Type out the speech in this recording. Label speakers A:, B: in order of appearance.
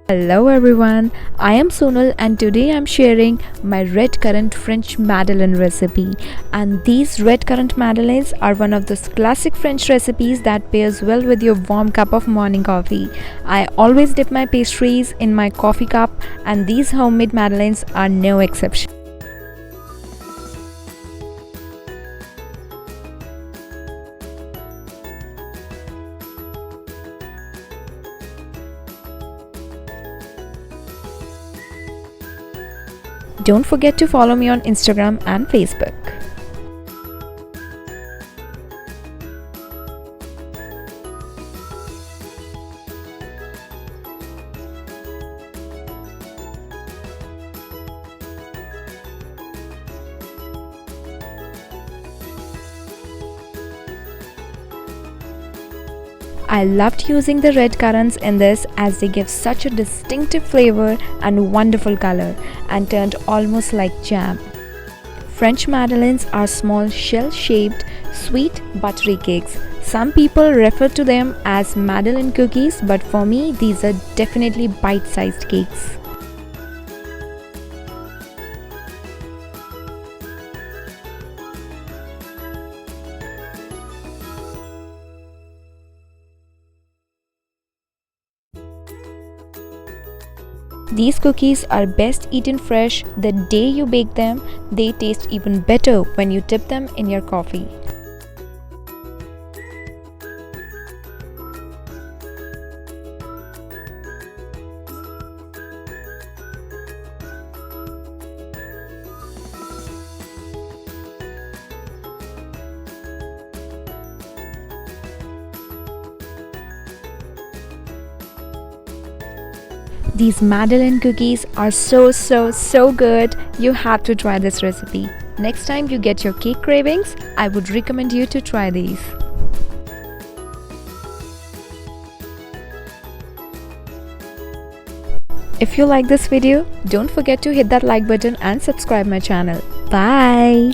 A: Hello everyone, I am Sonal and today I'm sharing my red currant French madeleine recipe. And these red currant madeleines are one of those classic French recipes that pairs well with your warm cup of morning coffee. I always dip my pastries in my coffee cup and these homemade madeleines are no exception. Don't forget to follow me on Instagram and Facebook. I loved using the red currants in this as they give such a distinctive flavor and wonderful color and turned almost like jam. French madeleines are small shell-shaped, sweet, buttery cakes. Some people refer to them as madeleine cookies, but for me these are definitely bite-sized cakes. These cookies are best eaten fresh the day you bake them. They taste even better when you dip them in your coffee. These madeleine cookies are so good. You have to try this recipe. Next time you get your cake cravings, I would recommend you to try these. If you like this video, don't forget to hit that like button and subscribe my channel. Bye!